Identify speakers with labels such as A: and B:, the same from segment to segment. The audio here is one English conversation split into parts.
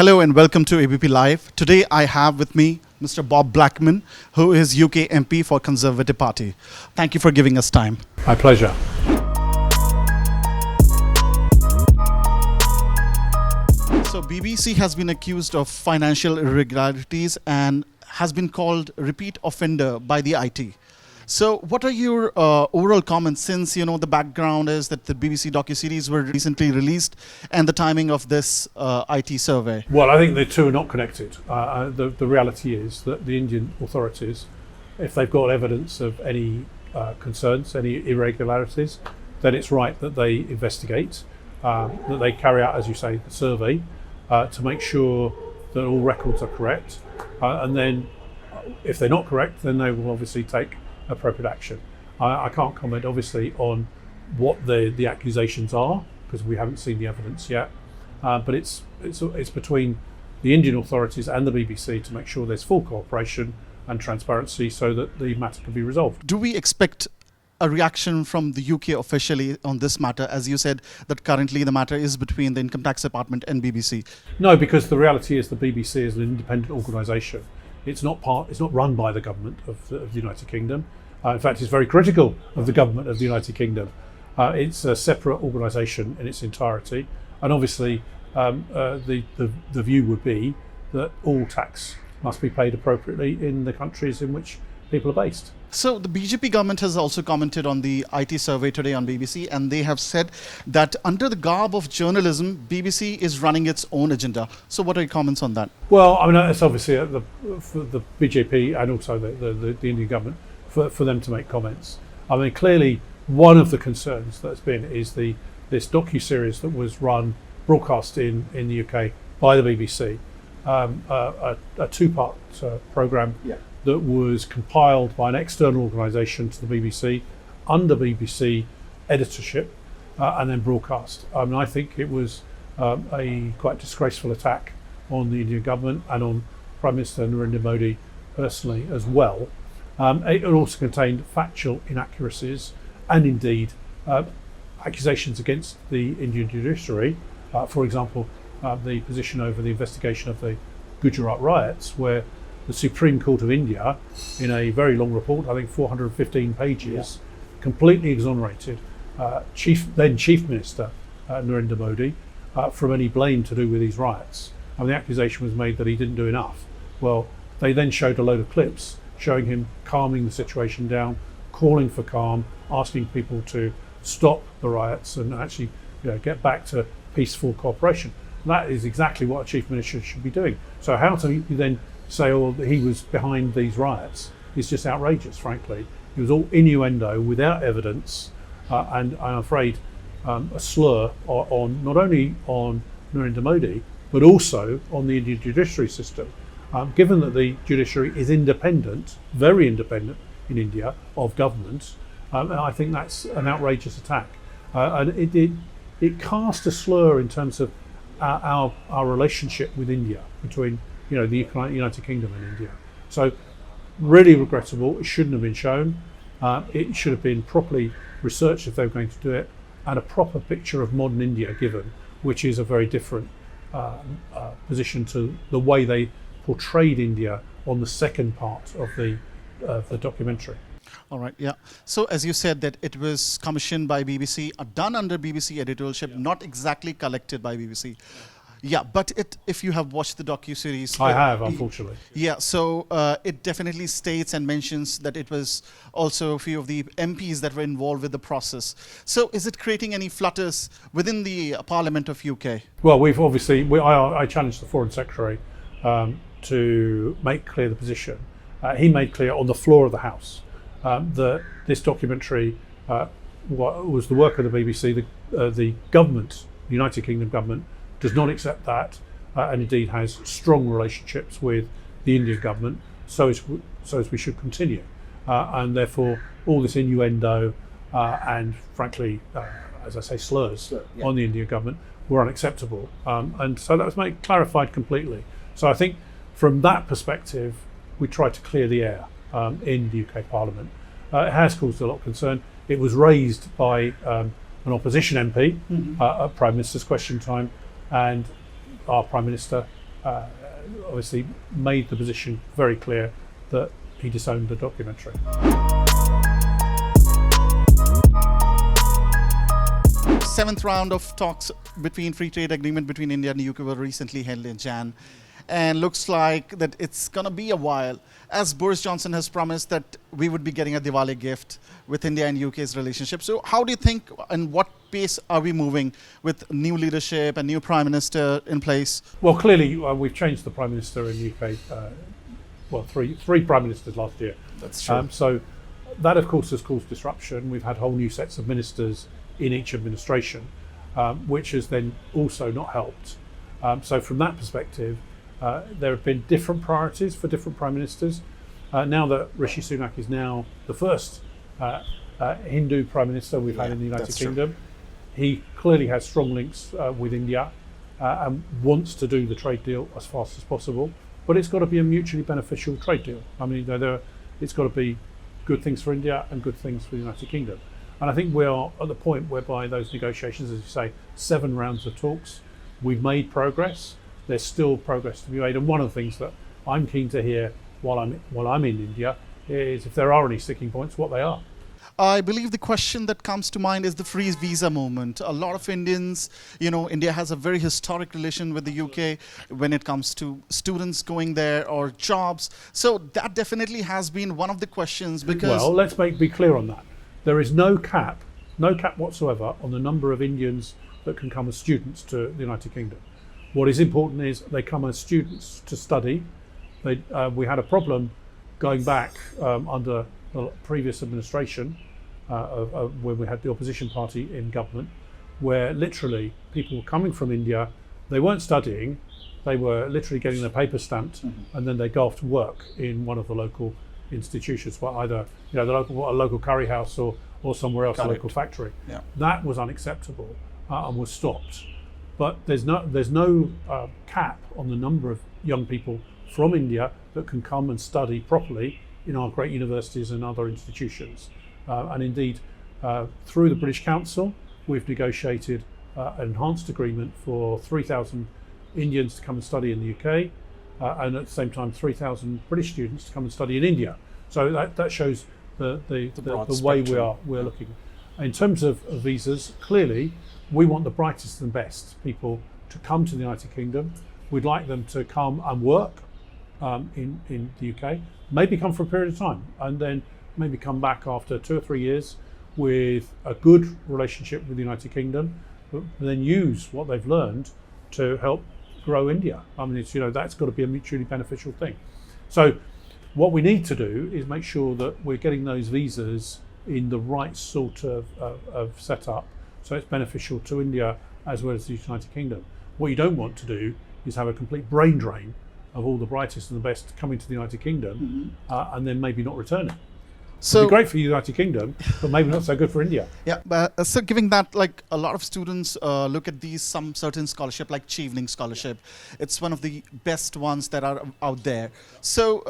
A: Hello and welcome to ABP Live. Today I have with me Mr. Bob Blackman, who is UK MP for Conservative Party. Thank you for giving us time.
B: My pleasure.
A: So BBC has been accused of financial irregularities and has been called repeat offender by the IT. So what are your overall comments, since the background is that the BBC docuseries were recently released and the timing of this IT survey?
B: Well, I think the two are not connected. The reality is that the Indian authorities, if they've got evidence of any concerns, any irregularities, then it's right that they investigate, that they carry out, as you say, the survey to make sure that all records are correct. And then if they're not correct, then they will obviously take appropriate action. I can't comment obviously on what the accusations are because we haven't seen the evidence yet, but it's between the Indian authorities and the BBC to make sure there's full cooperation and transparency so that the matter can be resolved.
A: Do we expect a reaction from the UK officially on this matter, as you said that currently the matter is between the Income Tax Department and BBC?
B: No, because the reality is the BBC is an independent organisation. It's not run by the government of the United Kingdom. In fact, it's very critical of the government of the United Kingdom. It's a separate organisation in its entirety, and obviously the view would be that all tax must be paid appropriately in the countries in which people are based.
A: So the BJP government has also commented on the IT survey today on BBC, and they have said that under the garb of journalism, BBC is running its own agenda. So what are your comments on that?
B: Well, I mean, it's obviously for the BJP and also the Indian government for them to make comments. I mean, clearly one of the concerns that's been is this docu-series that was broadcast in the UK by the BBC, a two-part programme that was compiled by an external organisation to the BBC under BBC editorship and then broadcast. I mean, I think it was a quite disgraceful attack on the Indian government and on Prime Minister Narendra Modi personally as well. It also contained factual inaccuracies and indeed accusations against the Indian judiciary. For example, the position over the investigation of the Gujarat riots, where the Supreme Court of India, in a very long report, I think 415 pages, completely exonerated then Chief Minister Narendra Modi from any blame to do with these riots. And the accusation was made that he didn't do enough. Well, they then showed a load of clips showing him calming the situation down, calling for calm, asking people to stop the riots and actually get back to peaceful cooperation. And that is exactly what a chief minister should be doing. So how to then say, oh, he was behind these riots is just outrageous, frankly. It was all innuendo without evidence, and I'm afraid a slur on not only on Narendra Modi, but also on the Indian judiciary system. Given that the judiciary is independent, very independent in India, of government, I think that's an outrageous attack. And it cast a slur in terms of our relationship with India, between the United Kingdom and India. So really regrettable. It shouldn't have been shown. It should have been properly researched if they were going to do it, and a proper picture of modern India given, which is a very different position to the way they portrayed India on the second part of the documentary.
A: All right, yeah. So as you said that it was commissioned by BBC, done under BBC editorialship, not exactly collected by BBC. Yeah, but if you have watched the docu-series...
B: I have, unfortunately.
A: Yeah, so it definitely states and mentions that it was also a few of the MPs that were involved with the process. So is it creating any flutters within the Parliament of UK?
B: Well, I challenged the Foreign Secretary to make clear the position. He made clear on the floor of the House that this documentary was the work of the BBC. The government, the United Kingdom government, does not accept that, and indeed has strong relationships with the Indian government, so as we should continue. And therefore, all this innuendo and, frankly, as I say, slurs on the Indian government were unacceptable. And so that was clarified completely. So I think from that perspective, we tried to clear the air in the UK Parliament. It has caused a lot of concern. It was raised by an opposition MP at Prime Minister's Question Time, and our Prime Minister obviously made the position very clear that he disowned the documentary.
A: Seventh round of talks between free trade agreement between India and the UK were recently held in Jan, and looks like that it's going to be a while, as Boris Johnson has promised that we would be getting a Diwali gift with India and UK's relationship. So how do you think, and what pace are we moving with new leadership and new Prime Minister in place?
B: Well, clearly we've changed the Prime Minister in the UK, three Prime Ministers last year.
A: That's true.
B: So that of course has caused disruption. We've had whole new sets of ministers in each administration, which has then also not helped. So from that perspective, there have been different priorities for different Prime Ministers. Now that Rishi Sunak is now the first Hindu Prime Minister we've had in the United Kingdom, he clearly has strong links with India and wants to do the trade deal as fast as possible. But it's got to be a mutually beneficial trade deal. I mean, it's got to be good things for India and good things for the United Kingdom. And I think we are at the point whereby those negotiations, as you say, 7 rounds of talks, we've made progress. There's still progress to be made. And one of the things that I'm keen to hear while I'm in India is if there are any sticking points, what they are.
A: I believe the question that comes to mind is the free visa movement. A lot of Indians, India has a very historic relation with the UK when it comes to students going there or jobs. So that definitely has been one of the questions because...
B: Well, let's be clear on that. There is no cap whatsoever on the number of Indians that can come as students to the United Kingdom. What is important is they come as students to study. We had a problem going back under the previous administration when we had the opposition party in government, where literally people were coming from India, they weren't studying, they were literally getting their papers stamped, and then they go off to work in one of the local institutions, well, either a local curry house or somewhere else, a local factory.
A: Yeah.
B: That was unacceptable and was stopped. But there's no cap on the number of young people from India that can come and study properly in our great universities and other institutions. And indeed, through the British Council, we've negotiated an enhanced agreement for 3,000 Indians to come and study in the UK, and at the same time 3,000 British students to come and study in India. So that shows the way we're looking. In terms of visas, clearly we want the brightest and best people to come to the United Kingdom. We'd like them to come and work in the UK, maybe come for a period of time, and then maybe come back after 2 or 3 years with a good relationship with the United Kingdom, but then use what they've learned to help grow India. I mean, that's got to be a mutually beneficial thing. So what we need to do is make sure that we're getting those visas in the right sort of setup, so it's beneficial to India as well as the United Kingdom. What you don't want to do is have a complete brain drain of all the brightest and the best coming to the United Kingdom and then maybe not returning. So it'd be great for the United Kingdom, but maybe not so good for India.
A: Yeah, but so giving that, like a lot of students look at some certain scholarship like Chevening Scholarship. It's one of the best ones that are out there. So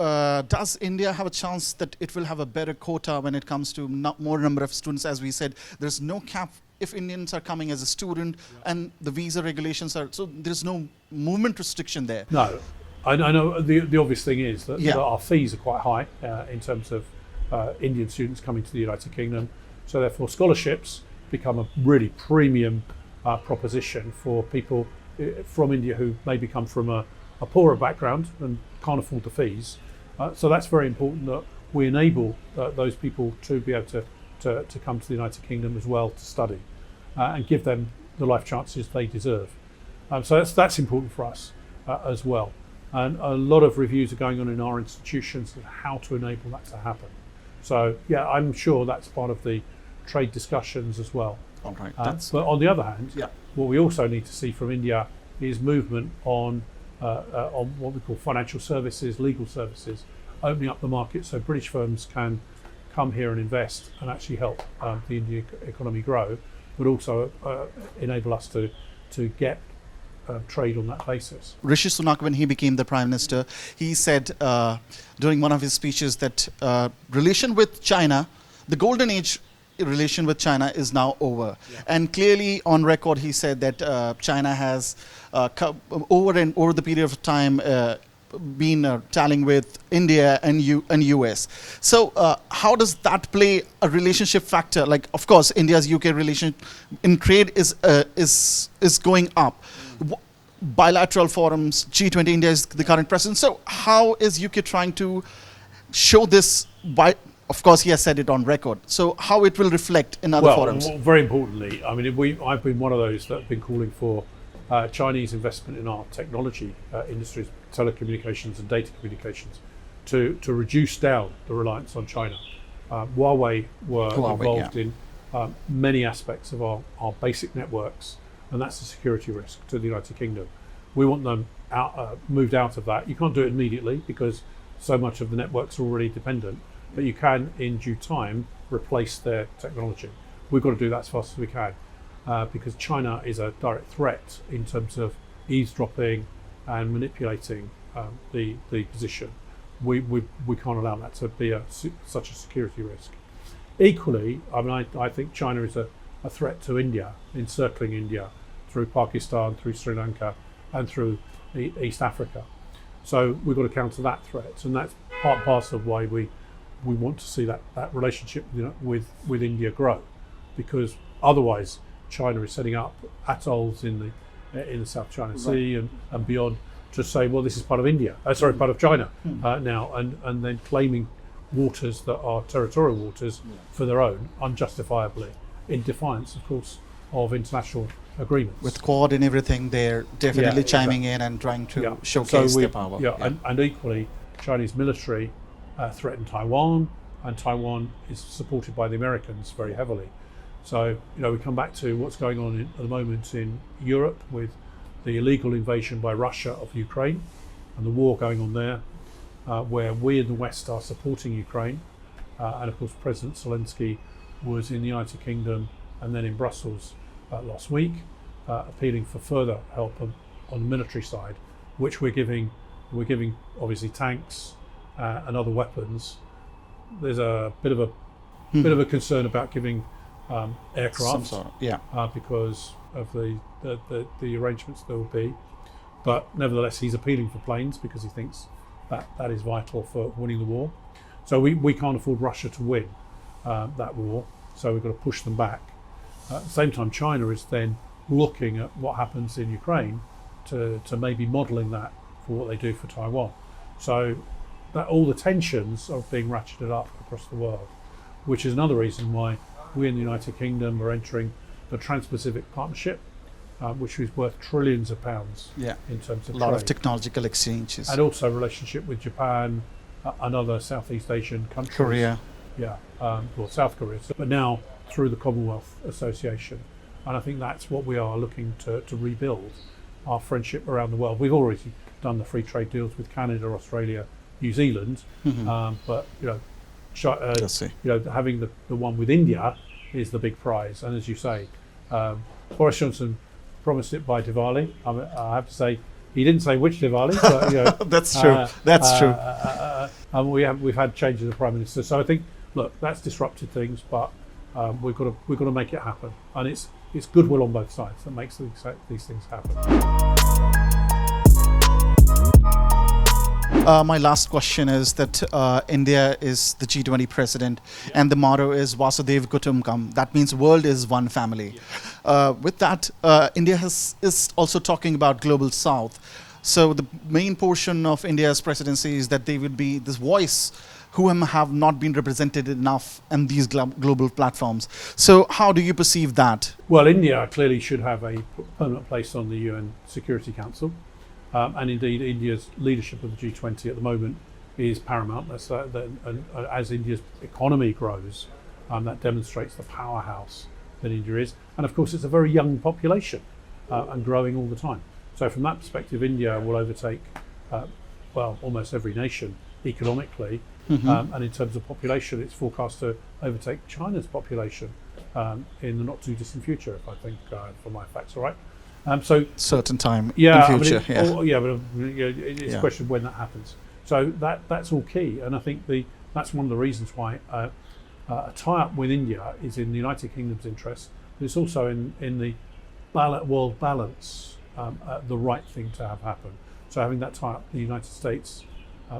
A: does India have a chance that it will have a better quota when it comes to more number of students? As we said, there's no cap if Indians are coming as a student, and the visa regulations are, so there's no movement restriction there.
B: No, I know the obvious thing is that our fees are quite high in terms of Indian students coming to the United Kingdom, so therefore scholarships become a really premium proposition for people from India who maybe come from a poorer background and can't afford the fees. So that's very important that we enable those people to be able to come to the United Kingdom as well to study and give them the life chances they deserve. So that's important for us as well. And a lot of reviews are going on in our institutions of how to enable that to happen. So yeah, I'm sure that's part of the trade discussions as well.
A: All right.
B: But on the other hand, what we also need to see from India is movement on what we call financial services, legal services, opening up the market so British firms can come here and invest and actually help the Indian economy grow, but also enable us to get trade on that basis.
A: Rishi Sunak, when he became the Prime Minister, he said during one of his speeches that relation with China, the golden age relation with China is now over. And clearly on record, he said that China has over the period of time been tallying with India and US. So how does that play a relationship factor? Like, of course, India's UK relation in trade is going up. Bilateral forums, G20, India is the current president. So how is UK trying to show this? Of course, he has said it on record. So how it will reflect in other forums?
B: Well, very importantly, I mean, I've been one of those that have been calling for Chinese investment in our technology industries, telecommunications and data communications, to reduce down the reliance on China. Huawei were involved in many aspects of our basic networks, and that's a security risk to the United Kingdom. We want them moved out of that. You can't do it immediately because so much of the networks are already dependent, but you can, in due time, replace their technology. We've got to do that as fast as we can because China is a direct threat in terms of eavesdropping and manipulating the position. We can't allow that to be such a security risk. Equally, I mean, I think China is a threat to India, encircling India through Pakistan, through Sri Lanka, and through East Africa. So we've got to counter that threat, and that's part and parcel of why we want to see that relationship, with India grow, because otherwise China is setting up atolls in the South China Sea and beyond to say, well, this is part of India, part of China now, and then claiming waters that are territorial waters for their own, unjustifiably, in defiance, of course, of international agreements.
A: With Quad and everything, they're definitely chiming in and trying to showcase their power.
B: And equally, Chinese military threaten Taiwan, and Taiwan is supported by the Americans very heavily. So, we come back to what's going on at the moment in Europe with the illegal invasion by Russia of Ukraine and the war going on there, where we in the West are supporting Ukraine. And of course, President Zelensky was in the United Kingdom and then in Brussels last week, appealing for further help on the military side, which we're giving obviously tanks and other weapons. There's a bit of a concern about giving aircraft, because of the arrangements there will be. But nevertheless, he's appealing for planes because he thinks that is vital for winning the war. So we can't afford Russia to win that war, so we've got to push them back. At the same time, China is then looking at what happens in Ukraine to maybe modelling that for what they do for Taiwan. So that all the tensions are being ratcheted up across the world, which is another reason why we in the United Kingdom are entering the Trans-Pacific Partnership, which is worth trillions of pounds in terms of
A: a lot
B: trade.
A: of technological exchanges.
B: And also relationship with Japan and other Southeast Asian countries.
A: Korea.
B: South Korea. But now through the Commonwealth Association. And I think that's what we are looking to rebuild, our friendship around the world. We've already done the free trade deals with Canada, Australia, New Zealand, but having the one with India is the big prize. And as you say, Boris Johnson promised it by Diwali. I have to say, he didn't say which Diwali, but
A: that's true. That's true.
B: And we've had changes of prime minister, so I think, look, that's disrupted things, but we've got to make it happen, and it's goodwill on both sides that makes these things happen.
A: My last question is that India is the G20 president, and the motto is Vasudev Kutumbakam. That means world is one family. With that, India is also talking about global south. So the main portion of India's presidency is that they would be this voice who have not been represented enough in these global platforms. So how do you perceive that?
B: Well, India clearly should have a permanent place on the UN Security Council. And indeed, India's leadership of the G20 at the moment is paramount. And as India's economy grows, that demonstrates the powerhouse that India is. And of course, it's a very young population and growing all the time. So from that perspective, India will overtake, almost every nation economically. And in terms of population, it's forecast to overtake China's population in the not too distant future, if I think, from my facts, all right? So
A: certain time in future.
B: It's a question of when that happens. So that's all key, and I think that's one of the reasons why a tie-up with India is in the United Kingdom's interest, but it's also in the world balance the right thing to have happen. So having that tie-up with the United States,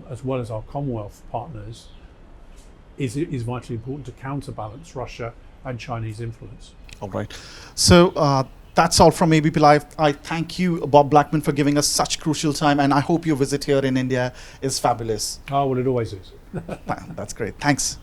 B: as well as our Commonwealth partners, is vitally important to counterbalance Russia and Chinese influence.
A: All right. So that's all from ABP Live. I thank you, Bob Blackman, for giving us such crucial time, and I hope your visit here in India is fabulous.
B: Oh, well, it always is.
A: That's great. Thanks.